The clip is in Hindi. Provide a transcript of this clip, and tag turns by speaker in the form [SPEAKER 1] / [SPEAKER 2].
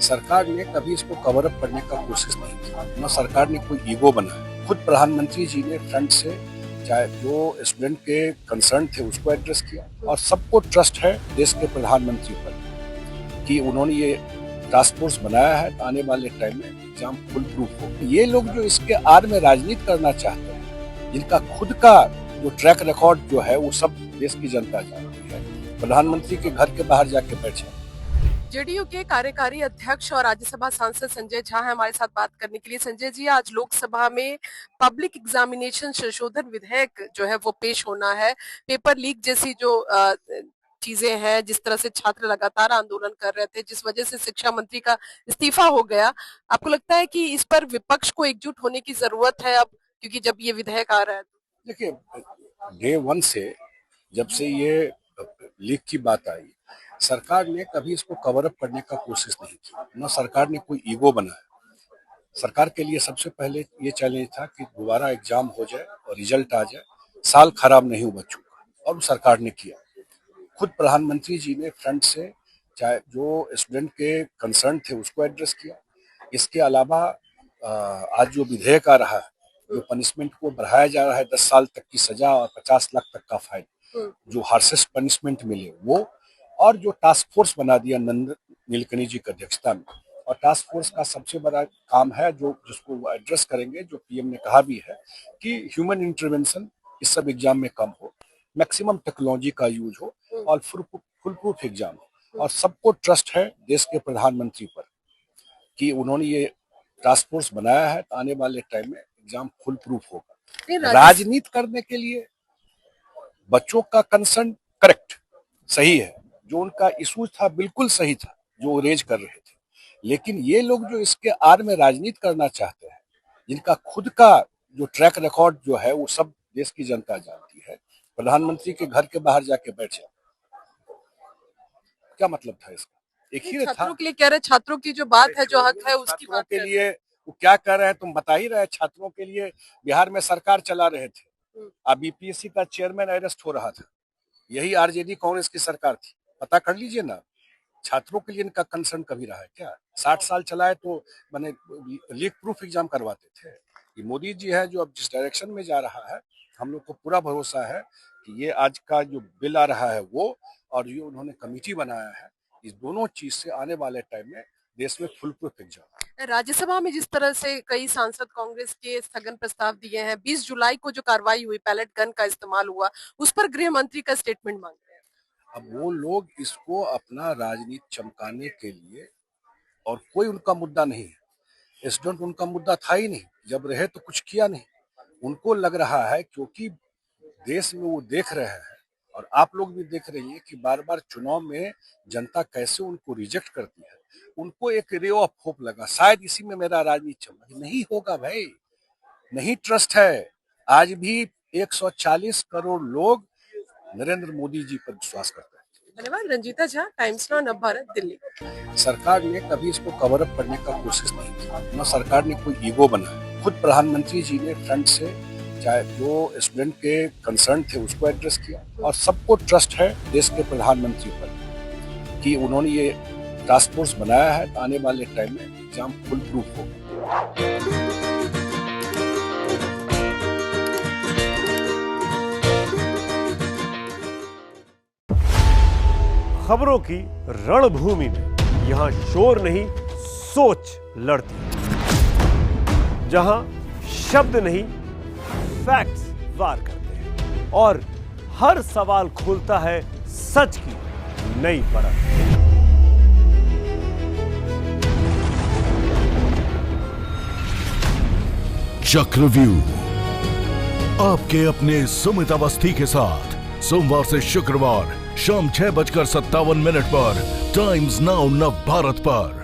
[SPEAKER 1] सरकार ने कभी इसको कवर अप करने का कोशिश नहीं की, न सरकार ने कोई ईगो बनाया। खुद प्रधानमंत्री जी ने फ्रंट से चाहे जो स्टूडेंट के कंसर्न थे उसको एड्रेस किया, और सबको ट्रस्ट है देश के प्रधानमंत्री पर कि उन्होंने ये टास्क फोर्स बनाया है, आने वाले टाइम में एग्जाम फुल प्रूफ हो। ये लोग जो इसके आड़ में राजनीति करना चाहते हैं, जिनका खुद का जो ट्रैक रिकॉर्ड जो है वो सब देश की जनता जानती है, प्रधानमंत्री के घर के बाहर जाके बैठे।
[SPEAKER 2] जेडीयू के कार्यकारी अध्यक्ष और राज्यसभा सांसद संजय झा हैं हमारे साथ बात करने के लिए। संजय जी, आज लोकसभा में पब्लिक एग्जामिनेशन संशोधन विधेयक जो है वो पेश होना है। पेपर लीक जैसी जो चीजें हैं, जिस तरह से छात्र लगातार आंदोलन कर रहे थे, जिस वजह से शिक्षा मंत्री का इस्तीफा हो गया, आपको लगता है कि इस पर विपक्ष को एकजुट होने की जरूरत है अब, क्योंकि जब ये विधेयक आ रहा है?
[SPEAKER 1] देखिए, डे वन से जब से ये लीक की बात आई, सरकार ने कभी इसको कवर अप करने का कोशिश नहीं की, न सरकार ने कोई ईगो बनाया। सरकार के लिए सबसे पहले ये चैलेंज था कि दोबारा एग्जाम हो जाए और रिजल्ट आ जाए, साल खराब नहीं हो बच्चों का, और सरकार ने किया। खुद प्रधानमंत्री जी ने फ्रंट से चाहे जो स्टूडेंट के कंसर्न थे उसको एड्रेस किया। इसके अलावा आज जो विधेयक आ रहा है, जो पनिशमेंट को बढ़ाया जा रहा है 10 साल तक की सजा और 50 लाख तक का फाइन, जो हार्शेस्ट पनिशमेंट मिले वो, और जो टास्क फोर्स बना दिया नंद नीलकणी जी की अध्यक्षता में। और टास्क फोर्स का सबसे बड़ा काम है जो जिसको वो एड्रेस करेंगे, जो पीएम ने कहा भी है कि ह्यूमन इंटरवेंशन इस सब एग्जाम में कम हो, मैक्सिमम टेक्नोलॉजी का यूज हो और फुल प्रूफ एग्जाम हो। और सबको ट्रस्ट है देश के प्रधानमंत्री पर कि उन्होंने ये टास्क फोर्स बनाया है, तो आने वाले टाइम में एग्जाम फुल प्रूफ होगा। राजनीति करने के लिए बच्चों का कंसर्न करेक्ट सही है, जो उनका इशू था बिल्कुल सही था जो रेज कर रहे थे, लेकिन ये लोग जो इसके आड़ में राजनीति करना चाहते हैं, जिनका खुद का जो ट्रैक रिकॉर्ड जो है वो सब देश की जनता जानती है, प्रधानमंत्री के घर के बाहर जाके बैठे, क्या मतलब था इसका? एक ही
[SPEAKER 2] छात्रों के लिए कह रहे, छात्रों की जो बात है, जो हक है उसकी बात
[SPEAKER 1] के लिए वो क्या कर रहे हैं तुम बता ही रहे। छात्रों के लिए बिहार में सरकार चला रहे थे, अब बीपीएससी का चेयरमैन अरेस्ट हो रहा था, यही आरजेडी कांग्रेस की सरकार थी, पता कर लीजिए ना। छात्रों के लिए इनका कंसर्न कभी रहा है क्या? 60 साल चलाए तो मैंने लीक प्रूफ एग्जाम करवाते थे। ये मोदी जी है जो अब जिस डायरेक्शन में जा रहा है, हम लोग को पूरा भरोसा है कि ये आज का जो बिल आ रहा है वो, और ये उन्होंने कमेटी बनाया है, इस दोनों चीज से आने वाले टाइम में देश में फुल प्रूफ एग्जाम।
[SPEAKER 2] राज्यसभा में जिस तरह से कई सांसद कांग्रेस के स्थगन प्रस्ताव दिए हैं, 20 जुलाई को जो कार्रवाई हुई, पैलेट गन का इस्तेमाल हुआ, उस पर गृह मंत्री का स्टेटमेंट मांग रहे हैं।
[SPEAKER 1] अब वो लोग इसको अपना राजनीति चमकाने के लिए, और कोई उनका मुद्दा नहीं है, स्टूडेंट उनका मुद्दा था ही नहीं, जब रहे तो कुछ किया नहीं। उनको लग रहा है क्योंकि देश में वो देख रहे हैं, और आप लोग भी देख रही हैं कि बार बार चुनाव में जनता कैसे उनको रिजेक्ट करती है, उनको एक रे ऑफ होप लगा, शायद इसी में मेरा राजनीति चमक। नहीं होगा भाई, नहीं ट्रस्ट है। आज भी 140 करोड़ लोग नरेंद्र मोदी जी पर विश्वास करते हैं।
[SPEAKER 2] धन्यवाद। Ranjeeta Jha, Times Now, Navbharat, Delhi.
[SPEAKER 1] सरकार ने कभी इसको कवर अप करने का कोशिश नहीं की, न सरकार ने कोई ईगो बनाया। खुद प्रधानमंत्री जी ने फ्रंट से चाहे जो स्टूडेंट के कंसर्न थे उसको एड्रेस किया, और सबको ट्रस्ट है देश के प्रधानमंत्री पर कि उन्होंने ये टास्क फोर्स बनाया है, तो आने वाले टाइम में एग्जाम फुल प्रूफ होगा।
[SPEAKER 3] खबरों की रणभूमि में यहां शोर नहीं, सोच लड़ती है, जहां शब्द नहीं, फैक्ट्स वार करते हैं, और हर सवाल खोलता है सच की नई परत।
[SPEAKER 4] चक्रव्यूह आपके अपने सुमित अवस्थी के साथ सोमवार से शुक्रवार शाम 6:57 पर टाइम्स नाउ नवभारत पर।